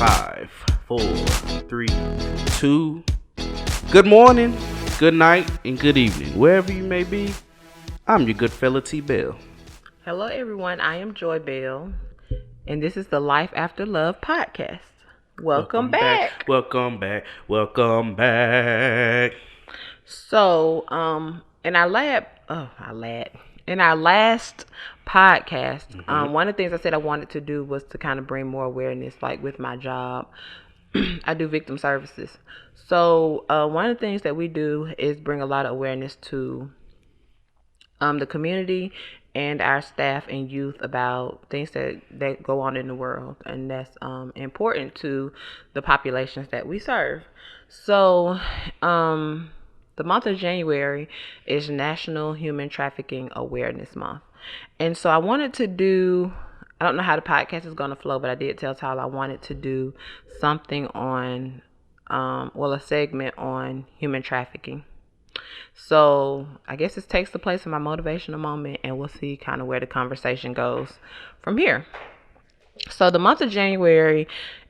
5, 4, 3, 2. Good morning, good night, and good evening, wherever you may be. I'm your good fella T Bell. Hello, everyone. I am Joy Bell, and this is the Life After Love podcast. Welcome back. Welcome back. Welcome back. So, in our last podcast, one of the things I said I wanted to do was to kind of bring more awareness, like with my job. I do victim services. So, one of the things that we do is bring a lot of awareness to the community and our staff and youth about things that go on in the world, and that's important to the populations that we serve. So the month of January is National Human Trafficking Awareness Month, and so I wanted to do, I don't know how the podcast is going to flow, but I did tell Tyler I wanted to do something on a segment on human trafficking. So I guess this takes the place of my motivational moment, and we'll see kind of where the conversation goes from here. So the month of January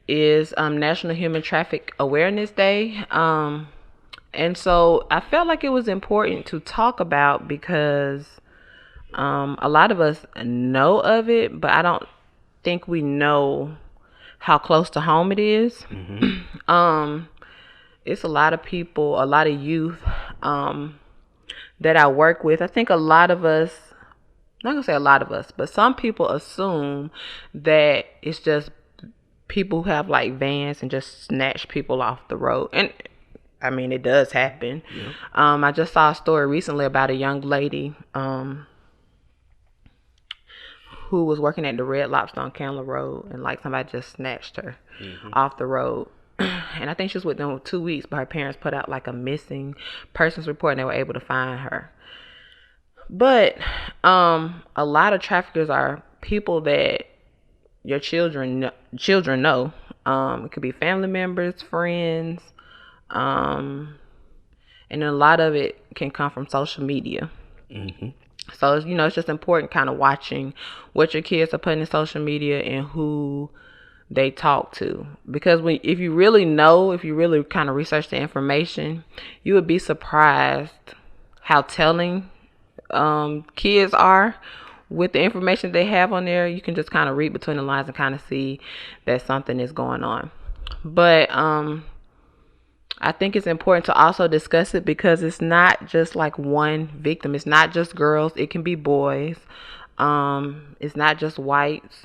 is National Human Traffic Awareness Day. And so I felt like it was important to talk about because a lot of us know of it, but I don't think we know how close to home it is. Mm-hmm. It's a lot of people, a lot of youth that I work with. I think a lot of us, I'm not going to say a lot of us, but some people assume that it's just people who have like vans and just snatch people off the road. And I mean, it does happen. Yeah. I just saw a story recently about a young lady who was working at the Red Lobster on Candler Road, and like somebody just snatched her off the road. And I think she was with them for 2 weeks, but her parents put out like a missing persons report, and they were able to find her. But a lot of traffickers are people that your children know. It could be family members, friends, and a lot of it can come from social media. Mm-hmm. So it's just important kind of watching what your kids are putting in social media and who they talk to, because if you really kind of research the information, you would be surprised how telling kids are with the information they have on there. You can just kind of read between the lines and kind of see that something is going on. But I think it's important to also discuss it because it's not just like one victim. It's not just girls. It can be boys. It's not just whites.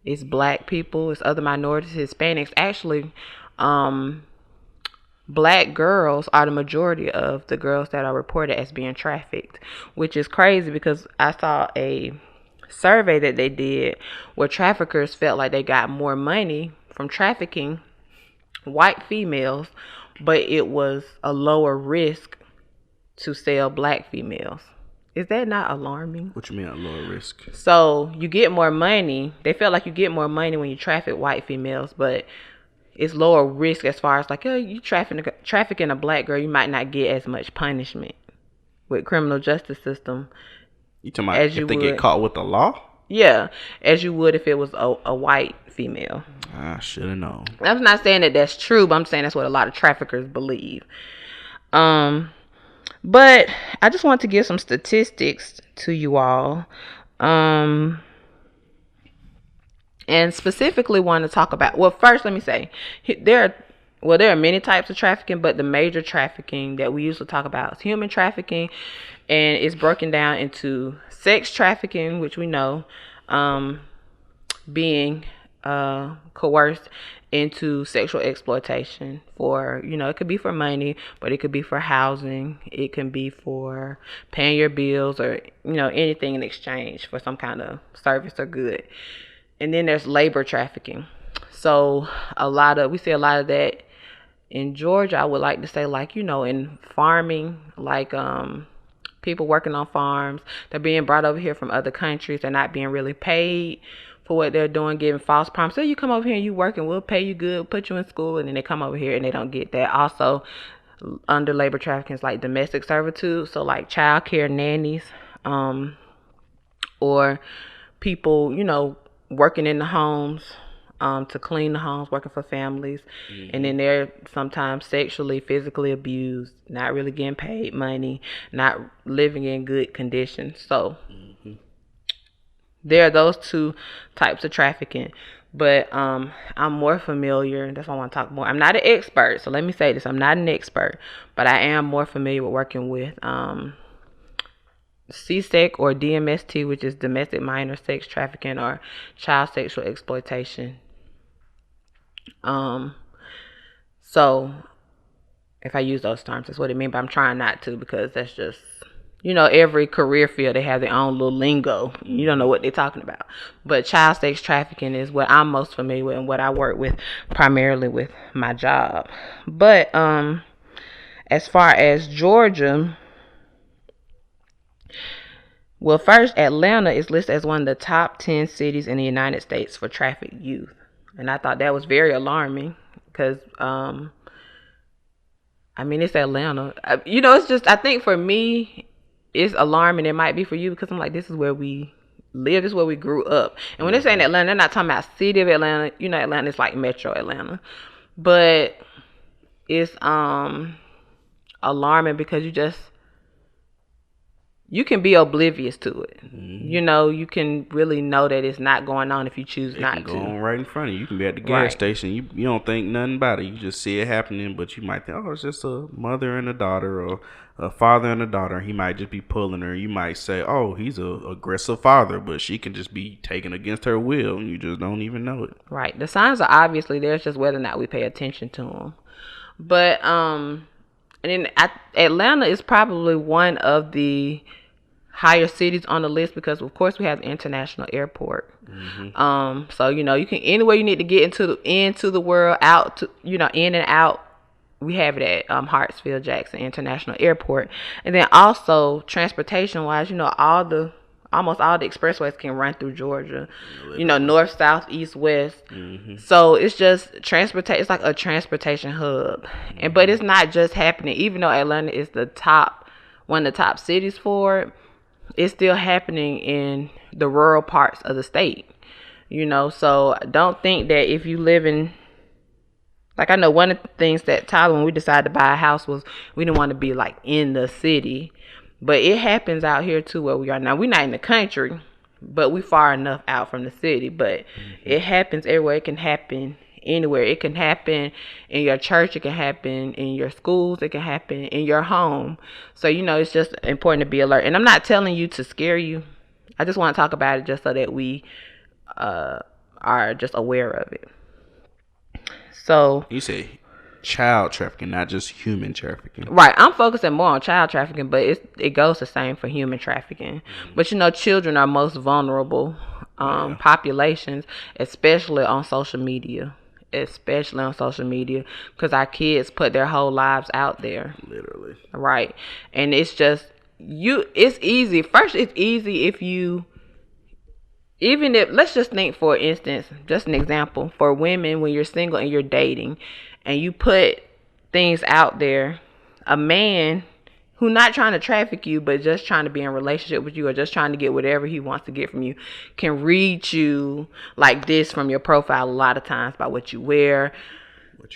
It's black people, it's other minorities, Hispanics. Actually, black girls are the majority of the girls that are reported as being trafficked, which is crazy because I saw a survey that they did where traffickers felt like they got more money from trafficking white females, but it was a lower risk to sell black females. Is that not alarming? What you mean a lower risk? So you get more money. They feel like you get more money when you traffic white females, but it's lower risk as far as like, you trafficking a black girl, you might not get as much punishment with criminal justice system. You talking about if they get caught with the law? Yeah, as you would if it was a white female. I should have known. I'm not saying that that's true, but I'm saying that's what a lot of traffickers believe. But I just want to give some statistics to you all. And specifically want to talk about, well, first let me say, there are many types of trafficking, but the major trafficking that we usually talk about is human trafficking, and it's broken down into sex trafficking, which we know, being coerced into sexual exploitation for, it could be for money, but it could be for housing, it can be for paying your bills, or anything in exchange for some kind of service or good. And then there's labor trafficking. So we see a lot of that in Georgia. I would like to say, like, in farming, like people working on farms, they're being brought over here from other countries, they're not being really paid for what they're doing, giving false promises. So you come over here and you work and we'll pay you good, put you in school, and then they come over here and they don't get that. Also, under labor trafficking is like domestic servitude, so like child care nannies, or people, working in the homes to clean the homes, working for families. And then they're sometimes sexually, physically abused, not really getting paid money, not living in good conditions. So there are those two types of trafficking. But I'm more familiar. That's why I want to talk more. I'm not an expert, so let me say this. I'm not an expert, but I am more familiar with working with CSEC or DMST, which is domestic minor sex trafficking or child sexual exploitation. So if I use those terms, that's what it means, but I'm trying not to, because that's just, every career field, they have their own little lingo. You don't know what they're talking about. But child sex trafficking is what I'm most familiar with and what I work with primarily with my job. But as far as Georgia, well, first, Atlanta is listed as one of the top 10 cities in the United States for trafficked youth. And I thought that was very alarming because, it's Atlanta. It's just, I think for me, it's alarming. It might be for you because I'm like, this is where we live. This is where we grew up. And when they're saying Atlanta, they're not talking about city of Atlanta. Atlanta is like metro Atlanta. But it's alarming because you can be oblivious to it. You can really know that it's not going on if you choose not to. It can go on right in front of you. You can be at the gas station. You don't think nothing about it. You just see it happening, but you might think, oh, it's just a mother and a daughter, or a father and a daughter. He might just be pulling her. You might say, oh, he's a aggressive father, but she can just be taken against her will, and you just don't even know it. Right. The signs are obviously there. It's just whether or not we pay attention to them. But and then Atlanta is probably one of the higher cities on the list because, of course, we have the international airport. So you can anywhere you need to get into the world, out to in and out. We have it at Hartsfield Jackson International Airport, and then also transportation wise, almost all the expressways can run through Georgia. North, south, east, west. So it's just transportation. It's like a transportation hub, but it's not just happening. Even though Atlanta is one of the top cities for it, it's still happening in the rural parts of the state. So don't think that if you live in, like, I know one of the things that Tyler, when we decided to buy a house, was we didn't want to be like in the city, but it happens out here too where we are now. We're not in the country, but we far enough out from the city. But it happens everywhere. It can happen anywhere. It can happen in your church. It can happen in your schools. It can happen in your home. So it's just important to be alert. And I'm not telling you to scare you. I just want to talk about it just so that we are just aware of it. So you say child trafficking, not just human trafficking. Right. I'm focusing more on child trafficking, but it goes the same for human trafficking. But children are most vulnerable populations, especially on social media. Because our kids put their whole lives out there. Literally. Right. And it's just it's easy. First, it's easy if let's just think, for instance, just an example, for women, when you're single and you're dating and you put things out there, a man who not trying to traffic you, but just trying to be in a relationship with you, or just trying to get whatever he wants to get from you, can read you like this from your profile a lot of times by what you wear,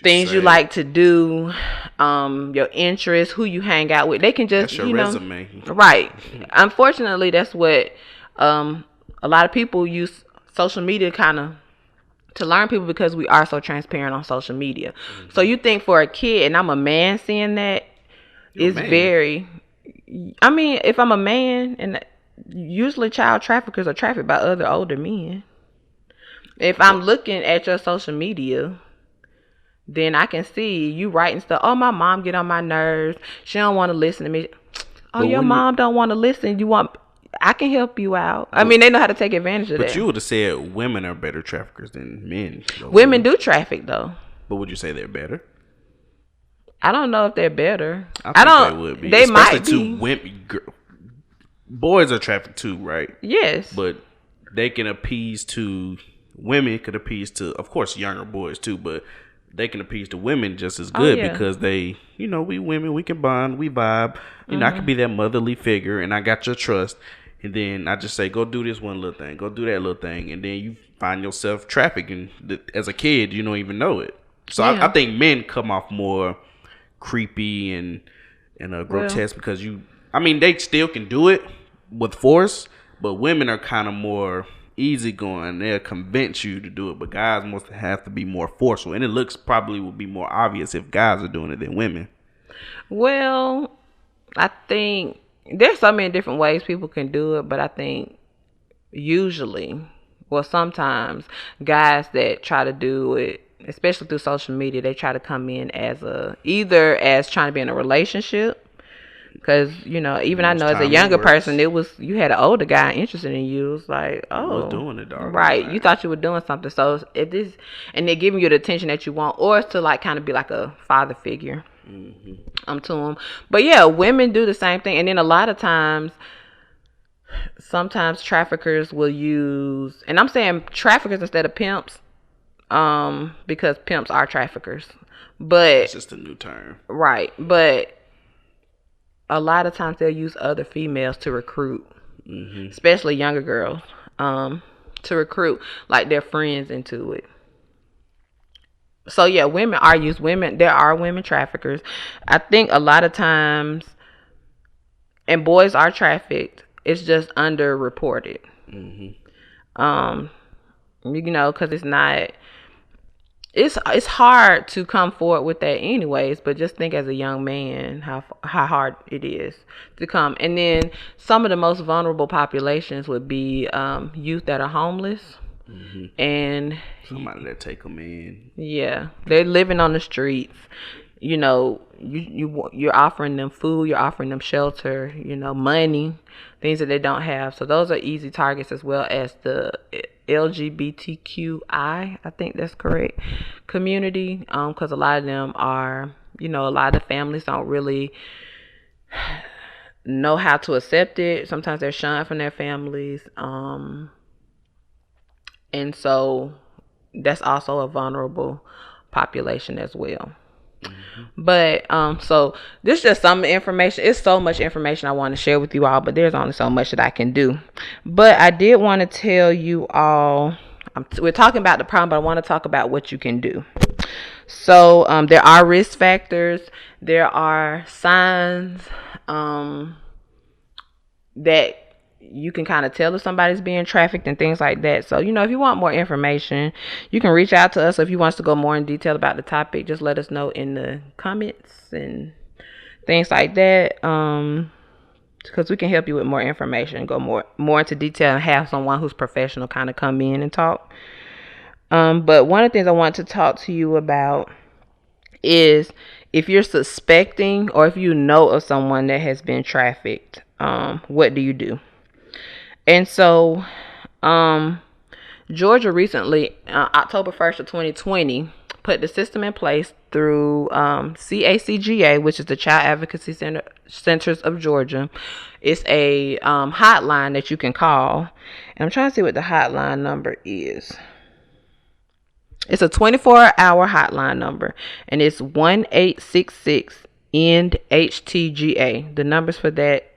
things you like to do, your interests, who you hang out with. They can just, that's your resume. Right. Unfortunately, that's what a lot of people use social media kind of to learn people, because we are so transparent on social media. So you think for a kid, and I'm a man seeing that, it's very, if I'm a man, and usually child traffickers are trafficked by other older men. If I'm looking at your social media, then I can see you writing stuff. Oh, my mom get on my nerves. She don't want to listen to me. Oh, your mom don't want to listen. I can help you out. They know how to take advantage of that. But you would have said women are better traffickers than men. Women do traffic, though. But would you say they're better? I don't know if they're better. I think they would be. They especially might be. To women. Boys are trafficked too, right? Yes. But they can appease to women. Could appease to, of course, younger boys too. But they can appease to women just as good because they, we women, we can bond, we vibe. I can be that motherly figure, and I got your trust. and then I just say, go do this one little thing, go do that little thing, and then you find yourself trafficking as a kid. You don't even know it. So I think men come off more creepy and grotesque because they still can do it with force, but women are kind of more easygoing. They'll convince you to do it, but guys must have to be more forceful, and it looks probably will be more obvious if guys are doing it than women. Well, I think there's so many different ways people can do it, but I think sometimes guys that try to do it, especially through social media, they try to come in either as trying to be in a relationship. Because, even I know as a younger person, you had an older guy interested in you. It was like, oh. I was doing it, dog. Right. You thought you were doing something. So, and they're giving you the attention that you want, or it's to like kind of be like a father figure to them. But yeah, women do the same thing. And then a lot of times, sometimes traffickers will use, and I'm saying traffickers instead of pimps, because pimps are traffickers. But it's just a new term. Right. But a lot of times they'll use other females to recruit, especially younger girls, to recruit like their friends into it. So yeah, there are women traffickers. I think a lot of times, and boys are trafficked. It's just underreported. Because it's not. It's hard to come forward with that anyways, but just think as a young man how hard it is to come. And then some of the most vulnerable populations would be youth that are homeless and somebody that take them in. Yeah, they're living on the streets. You're offering them food, you're offering them shelter, money, things that they don't have. So those are easy targets, as well as the LGBTQI, I think that's correct, community, because a lot of them are, a lot of the families don't really know how to accept it. Sometimes they're shunned from their families, and so that's also a vulnerable population as well. But so this is just some information. It's so much information I want to share with you all, but there's only so much that I can do. But I did want to tell you all, we're talking about the problem, but I want to talk about what you can do. So there are risk factors, there are signs that you can kind of tell if somebody's being trafficked and things like that. So, if you want more information, you can reach out to us. If you want us to go more in detail about the topic, just let us know in the comments and things like that. Because we can help you with more information, go more into detail, and have someone who's professional kind of come in and talk. But one of the things I want to talk to you about is if you're suspecting or if you know of someone that has been trafficked, what do you do? And so, Georgia recently, October 1st of 2020, put the system in place through CACGA, which is the Child Advocacy Centers of Georgia. It's a hotline that you can call. And I'm trying to see what the hotline number is. It's a 24-hour hotline number, and it's 1-866-END-HTGA. The numbers for that,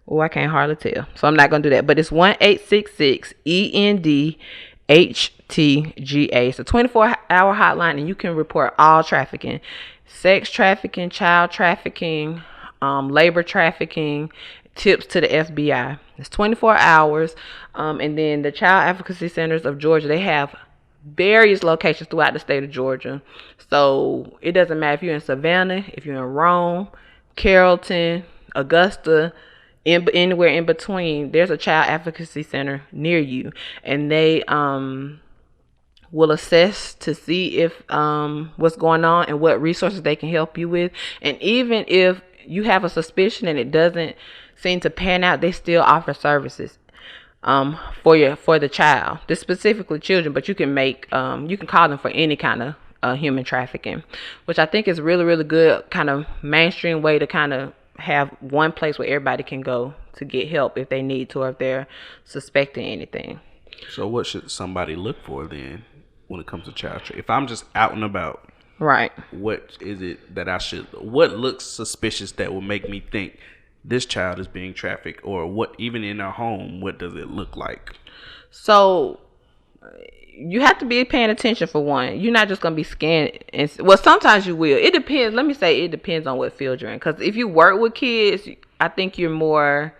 I can't hardly tell, so I'm not going to do that. But it's 1-866-END-HTGA. It's a 24-hour hotline, and you can report all trafficking. Sex trafficking, child trafficking, labor trafficking, tips to the FBI. It's 24 hours. And then the Child Advocacy Centers of Georgia, they have various locations throughout the state of Georgia. So it doesn't matter if you're in Savannah, if you're in Rome, Carrollton, Augusta, anywhere in between, there's a child advocacy center near you, and they will assess to see if what's going on and what resources they can help you with. And even if you have a suspicion and it doesn't seem to pan out, they still offer services for the child. This specifically children, but you can you can call them for any kind of human trafficking, which I think is really, really good kind of mainstream way to kind of have one place where everybody can go to get help if they need to, or if they're suspecting anything. So what should somebody look for then when it comes to child trafficking? If I'm just out and about, right, what is it that what looks suspicious that will make me think this child is being trafficked, or what, even in our home, what does it look like? So you have to be paying attention for one. You're not just gonna be scanning. Well, sometimes you will. It depends. Let me say it depends on what field you're in. Because if you work with kids, I think you're more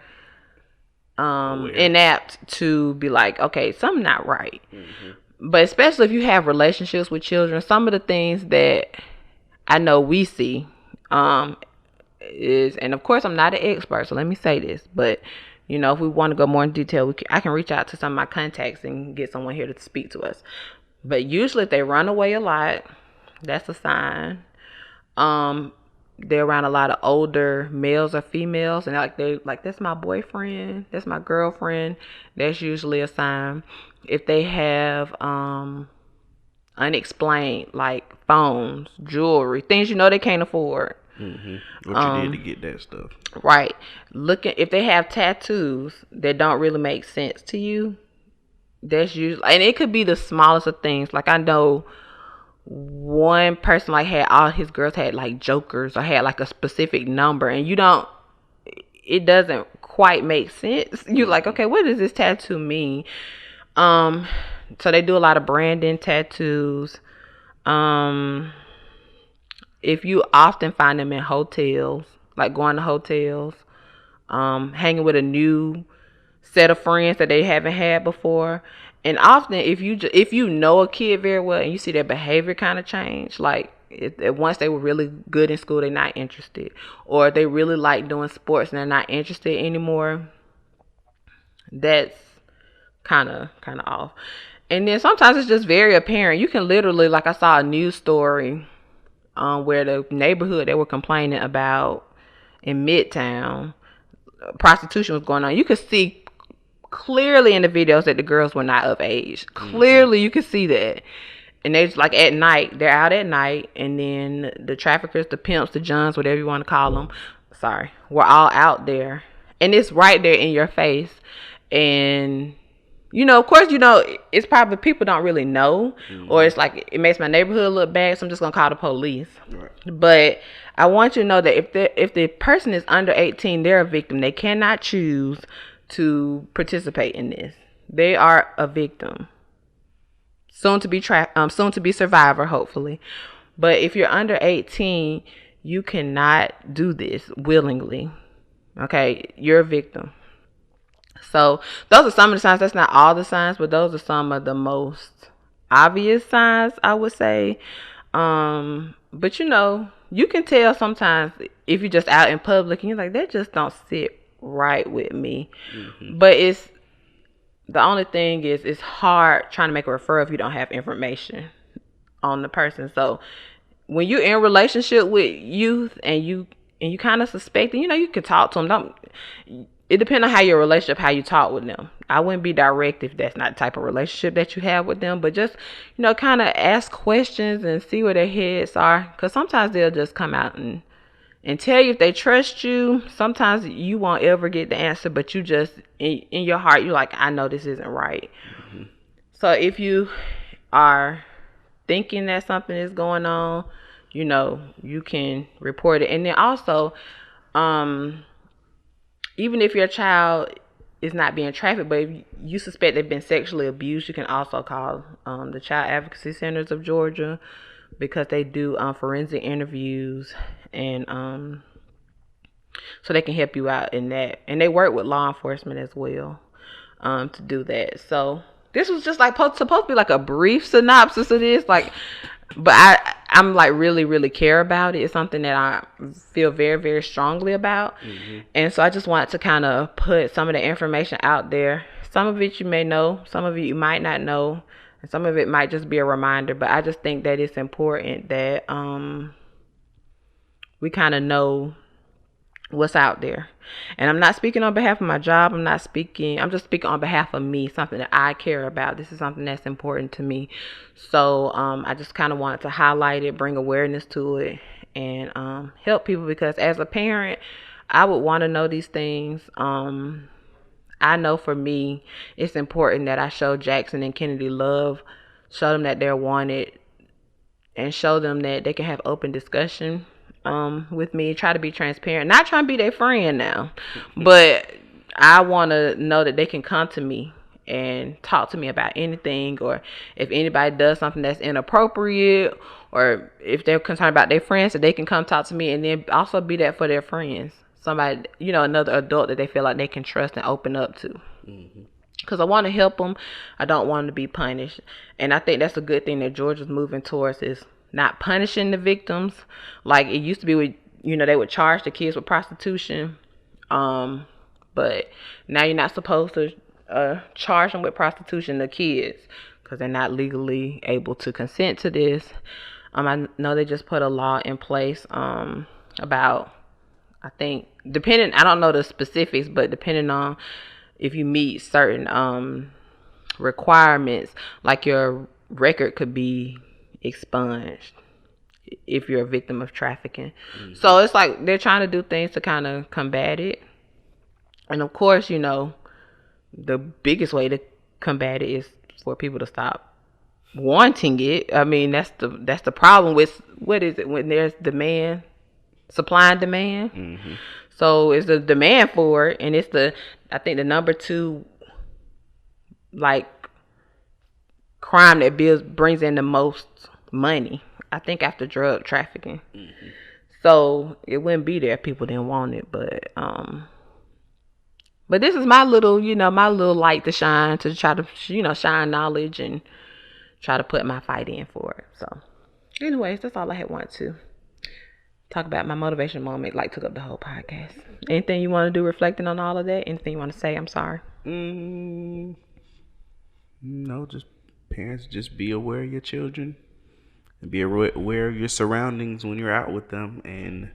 inapt to be like, okay, something not right. But especially if you have relationships with children, some of the things that I know we see is, and of course I'm not an expert, so let me say this, but you know, if we want to go more in detail, I can reach out to some of my contacts and get someone here to speak to us. But usually if they run away a lot, that's a sign. They're around a lot of older males or females, and they're like, that's my boyfriend, that's my girlfriend. That's usually a sign. If they have unexplained, like phones, jewelry, things you know they can't afford. What you did to get that stuff. Right. If they have tattoos that don't really make sense to you, that's usually, and it could be the smallest of things. Like I know one person like had all his girls had like jokers or had like a specific number, and it doesn't quite make sense. You're like, okay, what does this tattoo mean? So they do a lot of branding tattoos. If you often find them in hotels, like going to hotels, hanging with a new set of friends that they haven't had before. And often if you know a kid very well and you see their behavior kind of change, like once they were really good in school, they're not interested, or they really like doing sports and they're not interested anymore, that's kind of off. And then sometimes it's just very apparent. You can literally, like I saw a news story where the neighborhood they were complaining about in Midtown, prostitution was going on. You could see clearly in the videos that the girls were not of age. Clearly you could see that. And they just like at night, they're out at night, and then the traffickers, the pimps, the johns, whatever you want to call them, we're all out there. And it's right there in your face. And you know, of course, you know, it's probably people don't really know, or it's like, it makes my neighborhood look bad, so I'm just going to call the police. Right. But I want you to know that if the person is under 18, they're a victim. They cannot choose to participate in this. They are a victim. Soon to be survivor, hopefully. But if you're under 18, you cannot do this willingly. Okay? You're a victim. So those are some of the signs. That's not all the signs, but those are some of the most obvious signs, I would say. But you know, you can tell sometimes if you're just out in public and you're like, that just don't sit right with me. But the only thing is, it's hard trying to make a referral if you don't have information on the person. So when you're in a relationship with youth and you kind of suspect, you know, you can talk to them. It depends on how your relationship, how you talk with them. I wouldn't be direct if that's not the type of relationship that you have with them, but just, you know, kind of ask questions and see where their heads are. Because sometimes they'll just come out and tell you if they trust you. Sometimes you won't ever get the answer, but you just, in your heart, you're like, I know this isn't right. So if you are thinking that something is going on, you know, you can report it. And then also, even if your child is not being trafficked, but if you suspect they've been sexually abused, you can also call the Child Advocacy Centers of Georgia, because they do forensic interviews, and so they can help you out in that. And they work with law enforcement as well to do that. So this was just like supposed to be like a brief synopsis of this, like, but I'm like really care about it. It's something that I feel very, very strongly about. And so I just wanted to kind of put some of the information out there. Some of it you may know, some of it you might not know, and some of it might just be a reminder. But I just think that it's important that we kind of know what's out there. And I'm not speaking on behalf of my job. I'm just speaking on behalf of me, something that I care about. This is something that's important to me. So I just kind of wanted to highlight it, bring awareness to it, and help people, because as a parent, I would want to know these things. I know for me, it's important that I show Jackson and Kennedy love, show them that they're wanted, and show them that they can have open discussion with me, try to be transparent. Not trying to be their friend now, but I want to know that they can come to me and talk to me about anything, or if anybody does something that's inappropriate, or if they're concerned about their friends, that they can come talk to me, and then also be that for their friends. Somebody, another adult that they feel like they can trust and open up to. Because I want to help them. I don't want them to be punished. And I think that's a good thing that Georgia's moving towards, is not punishing the victims. Like it used to be with, they would charge the kids with prostitution. But now you're not supposed to charge them with prostitution, the kids, because they're not legally able to consent to this. I know they just put a law in place about, I think, I don't know the specifics, but depending on if you meet certain requirements, like your record could be expunged if you're a victim of trafficking. So it's like they're trying to do things to kind of combat it. And of course, the biggest way to combat it is for people to stop wanting it. I mean, that's the problem with, what is it, when there's demand, supply and demand. So it's the demand for it, and it's I think the number 2 like crime that brings in the most money, I think, after drug trafficking. So it wouldn't be there if people didn't want it. But this is my little, my little light to shine, to try to, shine knowledge and try to put my fight in for it. So anyways, that's all I had wanted to talk about. My motivation moment, like, took up the whole podcast. Anything you want to do reflecting on all of that? Anything you want to say? I'm sorry. No, just parents, just be aware of your children and be aware of your surroundings when you're out with them. And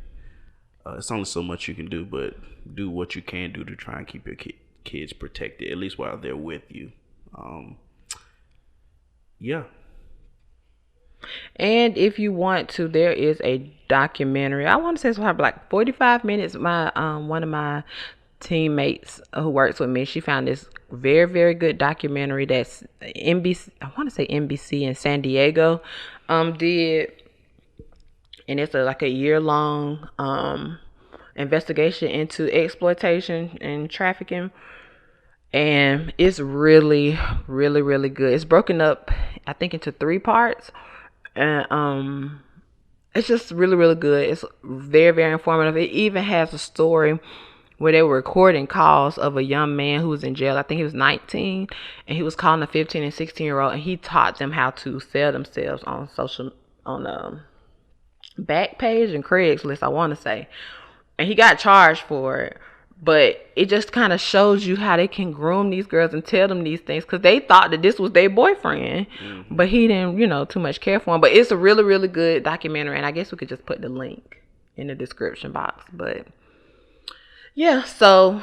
it's only so much you can do, but do what you can do to try and keep your kids protected, at least while they're with you. Yeah. And if you want to, there is a documentary. I want to say it's probably like 45 minutes. My one of my teammates who works with me, she found this very, very good documentary that's NBC. I want to say NBC in San Diego did, and it's like a year-long investigation into exploitation and trafficking. And it's really, really, really good. It's broken up, I think, into 3 parts. And it's just really, really good. It's very, very informative. It even has a story where they were recording calls of a young man who was in jail. I think he was 19, and he was calling a 15 and 16-year-old, and he taught them how to sell themselves on Backpage and Craigslist, I want to say. And he got charged for it. But it just kind of shows you how they can groom these girls and tell them these things, because they thought that this was their boyfriend. But he didn't, too much care for him. But it's a really, really good documentary, and I guess we could just put the link in the description box. But yeah, so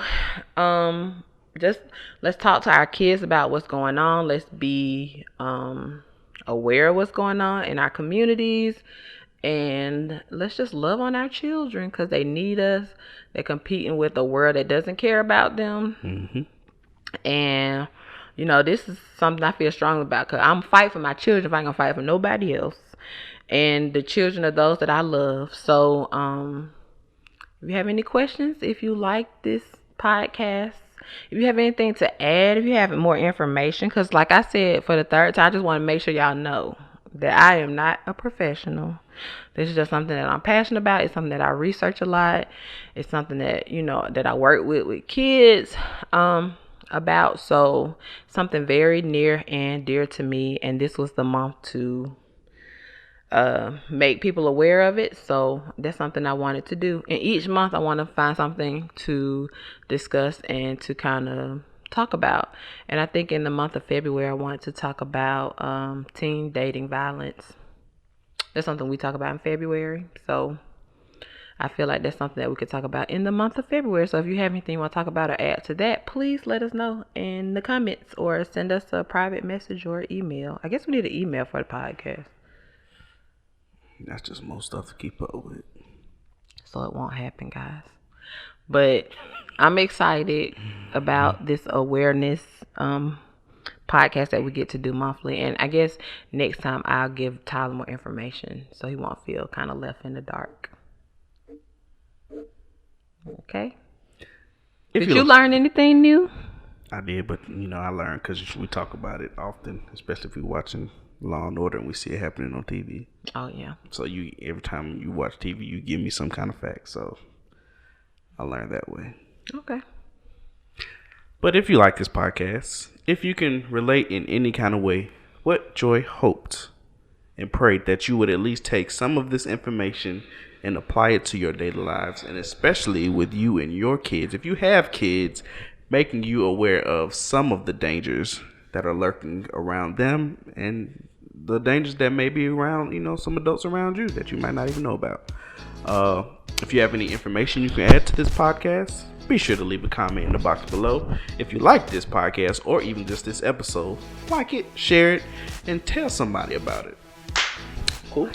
just let's talk to our kids about what's going on. Let's be aware of what's going on in our communities. And let's just love on our children, because they need us. They're competing with a world that doesn't care about them. And, this is something I feel strongly about, because I'm fighting for my children if I ain't going to fight for nobody else. And the children are those that I love. So if you have any questions, if you like this podcast, if you have anything to add, if you have more information, because like I said for the 3rd time, I just want to make sure y'all know that I am not a professional. This is just something that I'm passionate about. It's something that I research a lot. It's something that, that I work with kids about. So something very near and dear to me. And this was the month to make people aware of it. So that's something I wanted to do. And each month I want to find something to discuss and to kind of talk about. And I think in the month of February I wanted to talk about teen dating violence. That's something we talk about in February. So I feel like that's something that we could talk about in the month of February. So if you have anything you want to talk about or add to that, please let us know in the comments or send us a private message or email. I guess we need an email for the podcast. That's just most stuff to keep up with. So it won't happen, guys. But I'm excited about this awareness podcast that we get to do monthly. And I guess next time I'll give Tyler more information so he won't feel kind of left in the dark. Okay. Did you learn anything new? I did, but I learned because we talk about it often, especially if we're watching Law and Order and we see it happening on TV. Oh yeah. So every time you watch TV, you give me some kind of fact. So I learned that way. Okay. But if you like this podcast, if you can relate in any kind of way, what Joy hoped and prayed that you would at least take some of this information and apply it to your daily lives, and especially with you and your kids. If you have kids, making you aware of some of the dangers that are lurking around them and the dangers that may be around, some adults around you that you might not even know about. If you have any information you can add to this podcast, be sure to leave a comment in the box below. If you like this podcast or even just this episode, like it, share it, and tell somebody about it. Cool?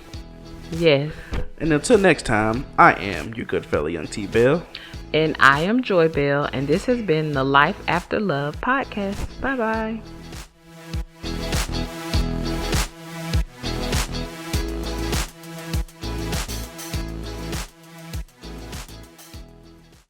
Yes. And until next time, I am your good fella, Young T Bell. And I am Joy Bell, and this has been the Life After Love podcast. Bye-bye.